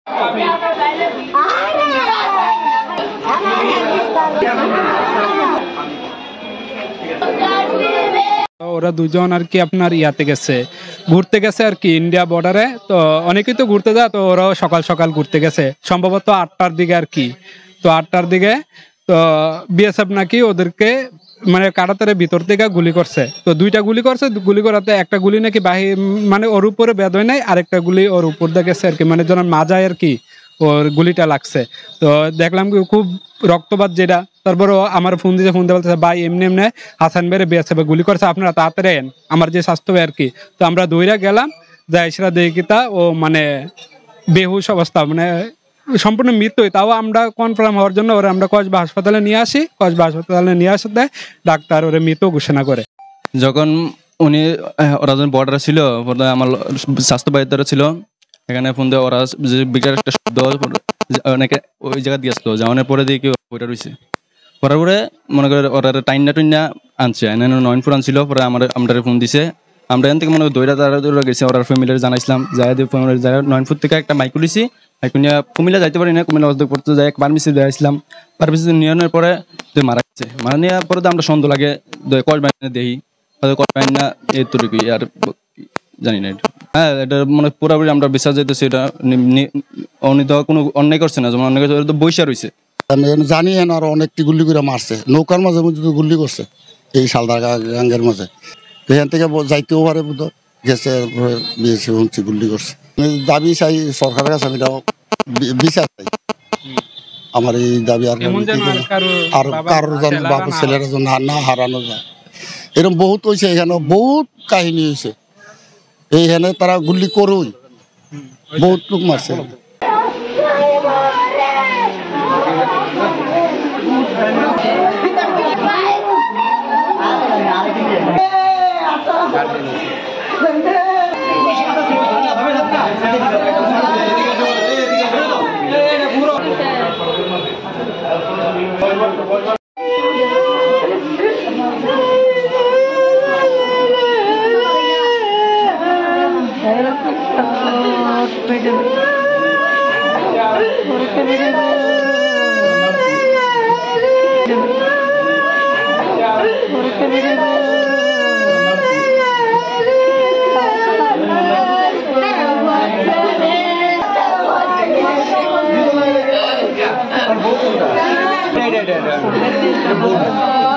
ওরা দুজন আর কি আপনার ইয়াতে গেছে, ঘুরতে গেছে আর কি ইন্ডিয়া বর্ডারে। তো অনেকেই তো ঘুরতে যায়, তো ওরাও সকাল সকাল ঘুরতে গেছে সম্ভবত 8টার দিকে আর কি। তো 8টার দিকে তো বিএসএফ নাকি ওদেরকে মানে কাটাতারের ভিতর থেকে গুলি করছে। তো 2টা গুলি করছে, গুলি করাতে একটা গুলি নাকি বাহির মানে ওর উপরে বেদ হয় নাই, আরেকটা গুলি ওর উপর দিয়ে গেছে আর কি, মানে যেন মাজায় আর কি ওর গুলিটা লাগছে। তো দেখলাম কি খুব রক্তপাত যেটা। তারপর আমার ফোন দিয়ে বলতেছে ভাই এমনি এমনি হাসান ভাইরে বিএসএফ গুলি করছে, আপনারা তাড়াতাড়ি আইন আমার যে স্বাস্থ্য ভাই আর কি। তো আমরা দৌড়া গেলাম, যাই সেটা দেখি তা ও মানে বেহুশ অবস্থা, মানে সম্পূর্ণ মৃত্যু। তাও আমরা কনফার্ম হওয়ার জন্য ওরা আমরা কসবা হাসপাতালে নিয়ে আসি, কসবা হাসপাতালে নিয়ে আসতে ডাক্তার ওরে মৃত ঘোষণা করে। যখন উনি ওরা যখন বর্ডারে ছিল, আমার স্বাস্থ্য বাহিনীরা ছিল এখানে, ফোন দিয়ে ওরা যে বিকার একটা শব্দ অনেকে ওই জায়গা দিয়ে আসলো, যাওয়ানোর পরে দিয়ে কি ওইটা রয়েছে। পরে পরে মনে করে ওরা টাইনা আনছে, নয়নপুর আনছিল। পরে আমরা ফোন দিছে, আমরা এখান থেকে মনে করি দৌড়া গেছি, ওরা ফ্যামিলির জানাইছিলাম। যাই ফ্যামিলির যায় নয়নপুর থেকে একটা মাইক লিছি, মাইকুনিয়া কুমিল্লা যাইতে পারি না, কুমিল্লা অর্ধেক পড়তে যাই পারমিশন দিয়ে আসলাম। পারমিশন নিয়ে আনার পরে মারা গেছে। মারা নেওয়ার পরে তো আমরা সন্দেহ লাগে কয় বাহিনী দেখি, কয় বাহিনী না এইটুকুই আর জানি না। হ্যাঁ, এটা মানে পুরোপুরি আমরা বিশ্বাস যেতেছি এটা উনি তো কোনো অন্যায় করছে না, যেমন অনেক তো বৈশা রয়েছে। আমি জানি আরো অনেকটি গুলি করে মারছে, নৌকার মাঝে মধ্যে গুলি করছে এই শালদা গাঙ্গের মাঝে। এখান থেকে যাইতেও পারে বুধ গেছে, শুনছি গুলি করছে। দাবি চাই সরকারের কাছে, আমি বিচার চাই আমার এই দাবি। আর কারোর যেন বাবু ছেলেরা যেন না হারানো যায়, এরকম বহুত হয়েছে এখানে, বহুত কাহিনী হয়েছে। এইখানে তারা গুলি করুই বহুত লোক মারছে। Đây.